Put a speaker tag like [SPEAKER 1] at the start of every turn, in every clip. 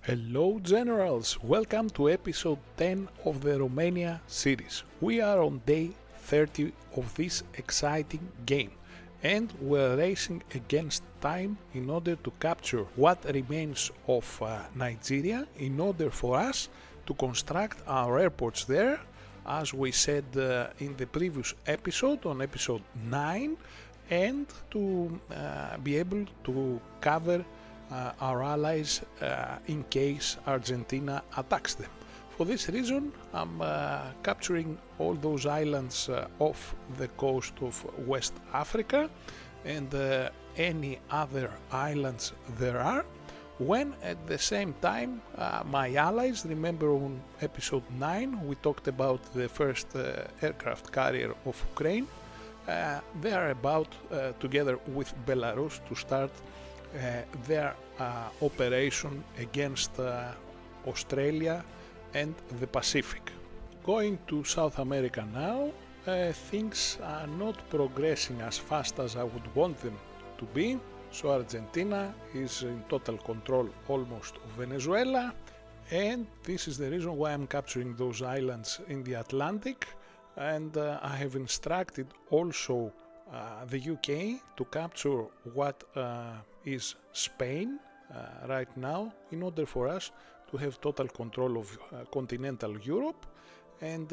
[SPEAKER 1] Hello Generals, welcome to episode 10 of the Romania series. We are on day 30 of this exciting game and we're racing against time in order to capture what remains of Nigeria in order for us to construct our airports there, as we said in the previous episode, on episode 9, and to be able to cover our allies in case Argentina attacks them. For this reason, I'm capturing all those islands off the coast of West Africa and any other islands there are, when at the same time my allies, remember on episode 9 we talked about the first aircraft carrier of Ukraine, they are about together with Belarus to start their operation against Australia and the Pacific. Going to South America now, things are not progressing as fast as I would want them to be. So Argentina is in total control almost of Venezuela, and this is the reason why I'm capturing those islands in the Atlantic, and I have instructed also the UK to capture what is Spain right now, in order for us to have total control of continental Europe and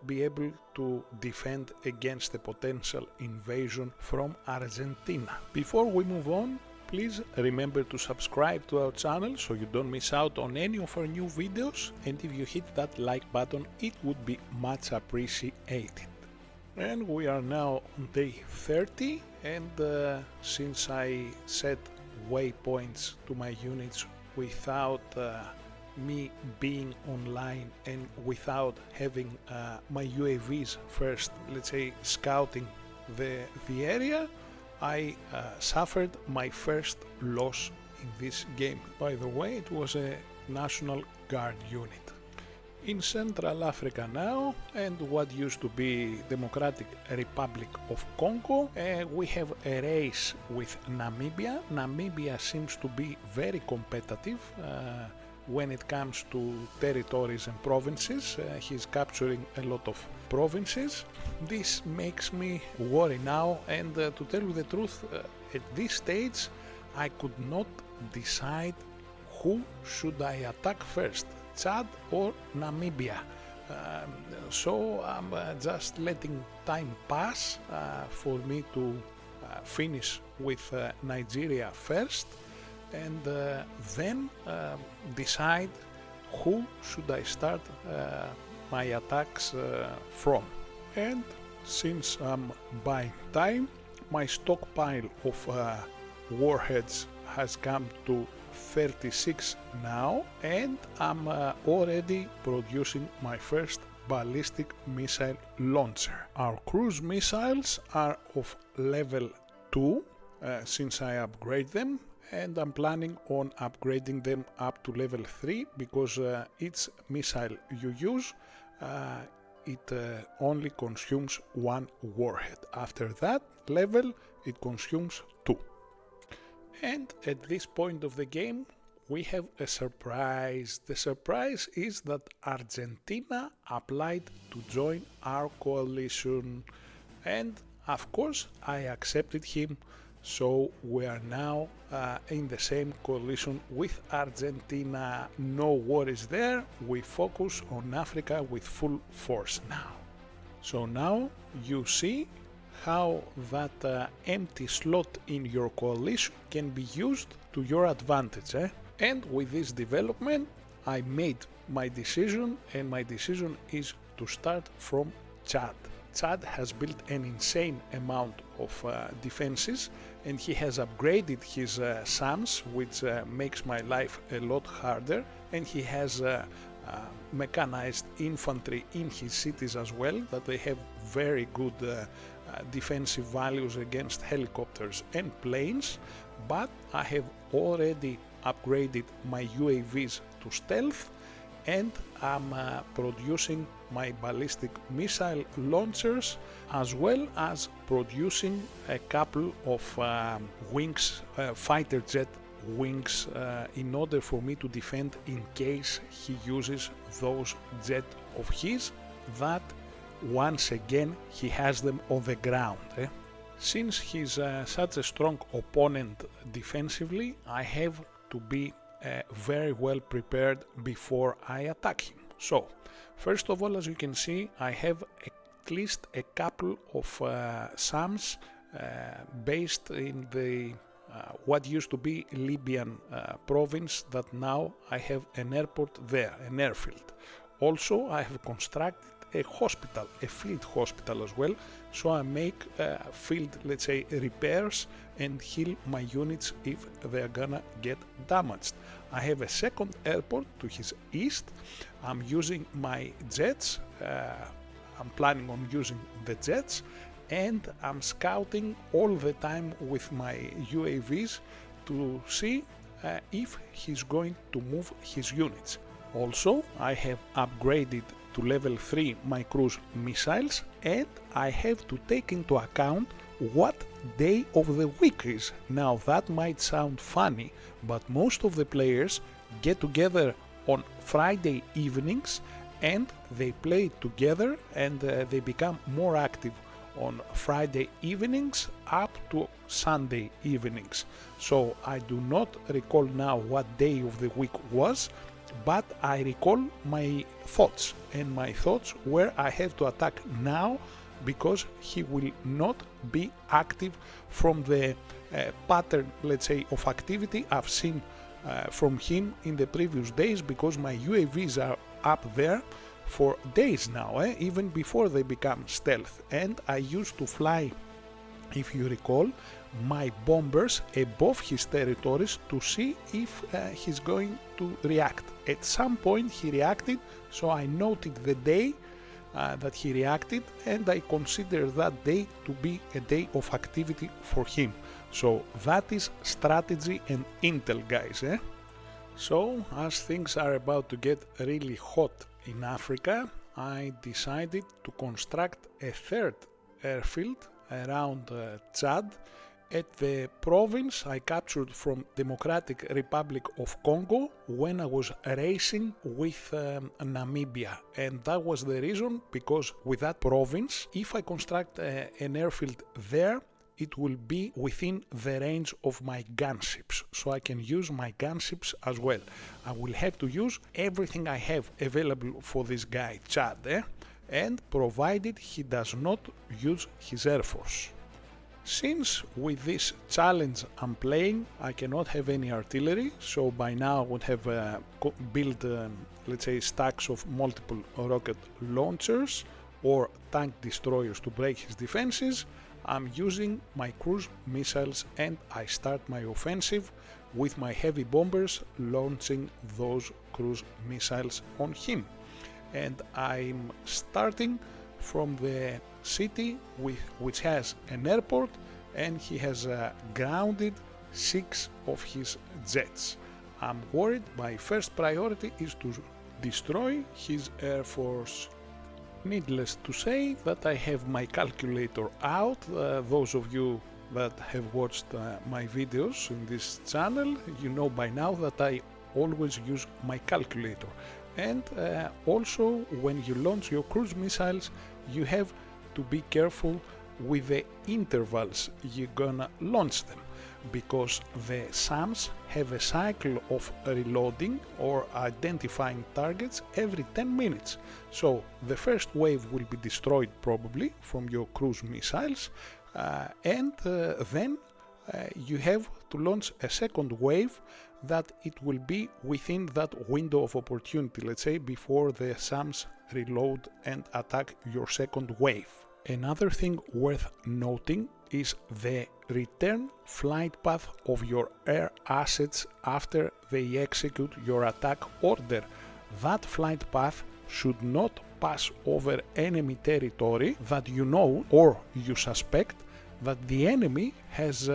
[SPEAKER 1] be able to defend against a potential invasion from Argentina. Before we move on, please remember to subscribe to our channel so you don't miss out on any of our new videos, and if you hit that like button it would be much appreciated. And we are now on day 30, and since I set waypoints to my units without me being online and without having my UAVs first, let's say, scouting the area, I suffered my first loss in this game. By the way, it was a National Guard unit. In Central Africa now, and what used to be Democratic Republic of Congo, we have a race with Namibia. Namibia seems to be very competitive when it comes to territories and provinces. He's capturing a lot of provinces. This makes me worry now, and to tell you the truth, at this stage I could not decide who should I attack first, Chad or Namibia. So I'm just letting time pass for me to finish with Nigeria first, and then decide who should I start my attacks from. And since I'm buying time, my stockpile of warheads has come to 36 now, and I'm already producing my first ballistic missile launcher. Our cruise missiles are of level 2 since I upgrade them, and I'm planning on upgrading them up to level 3 because each missile you use it only consumes one warhead. After that level it consumes 2. And at this point of the game we have a surprise. The surprise is that Argentina applied to join our coalition, and of course I accepted him, so we are now in the same coalition with Argentina. No worries there, we focus on Africa with full force now. So now you see how that empty slot in your coalition can be used to your advantage. And with this development I made my decision, and my decision is to start from Chad. Chad has built an insane amount of defenses, and he has upgraded his SAMs, which makes my life a lot harder, and he has mechanized infantry in his cities as well, that they have very good defensive values against helicopters and planes. But I have already upgraded my UAVs to stealth, and I'm producing my ballistic missile launchers, as well as producing a couple of fighter jet wings in order for me to defend in case he uses those jets of his, that once again he has them on the ground. Since he's such a strong opponent defensively, I have to be very well prepared before I attack him. So, first of all, as you can see, I have at least a couple of SAMs based in the what used to be Libyan province, that now I have an airport there, an airfield. Also, I have constructed a hospital, a field hospital as well, so I make field, let's say, repairs and heal my units if they're gonna get damaged. I have a second airport to his east. I'm using my jets, I'm planning on using the jets, and I'm scouting all the time with my UAVs to see if he's going to move his units. Also, I have upgraded to level 3 my cruise missiles, and I have to take into account what day of the week is. Now that might sound funny, but most of the players get together on Friday evenings and they play together, and they become more active on Friday evenings up to Sunday evenings. So I do not recall now what day of the week was, but I recall my thoughts, and my thoughts were I have to attack now because he will not be active from the pattern, let's say, of activity I've seen from him in the previous days, because my UAVs are up there for days now, even before they become stealth. And I used to fly, if you recall, my bombers above his territories to see if he's going to react. At some point he reacted, so I noted the day that he reacted, and I consider that day to be a day of activity for him. So that is strategy and intel, guys. So as things are about to get really hot in Africa, I decided to construct a third airfield around Chad, at the province I captured from Democratic Republic of Congo when I was racing with Namibia. And that was the reason, because with that province, if I construct an airfield there, it will be within the range of my gunships, so I can use my gunships as well. I will have to use everything I have available for this guy, Chad, and provided he does not use his air force. Since with this challenge I'm playing, I cannot have any artillery, so by now I would have built, let's say, stacks of multiple rocket launchers or tank destroyers to break his defenses. I'm using my cruise missiles, and I start my offensive with my heavy bombers launching those cruise missiles on him. And I'm starting from the city which has an airport, and he has grounded 6 of his jets. I'm worried my first priority is to destroy his air force. Needless to say that I have my calculator out. Those of you that have watched my videos in this channel, you know by now that I always use my calculator. And also, when you launch your cruise missiles, you have to be careful with the intervals you're gonna launch them, because the SAMs have a cycle of reloading or identifying targets every 10 minutes. So the first wave will be destroyed probably from your cruise missiles, and then you have to launch a second wave that it will be within that window of opportunity, let's say, before the SAMs reload and attack your second wave. Another thing worth noting is the return flight path of your air assets after they execute your attack order. That flight path should not pass over enemy territory that you know or you suspect that the enemy has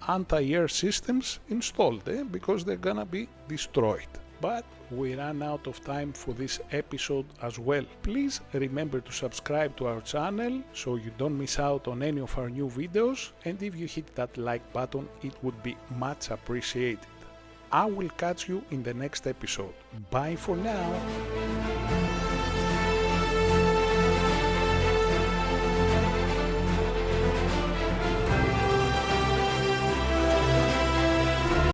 [SPEAKER 1] anti-air systems installed, because they're gonna be destroyed. But we ran out of time for this episode as well. Please remember to subscribe to our channel so you don't miss out on any of our new videos, and if you hit that like button, it would be much appreciated. I will catch you in the next episode. Bye for now.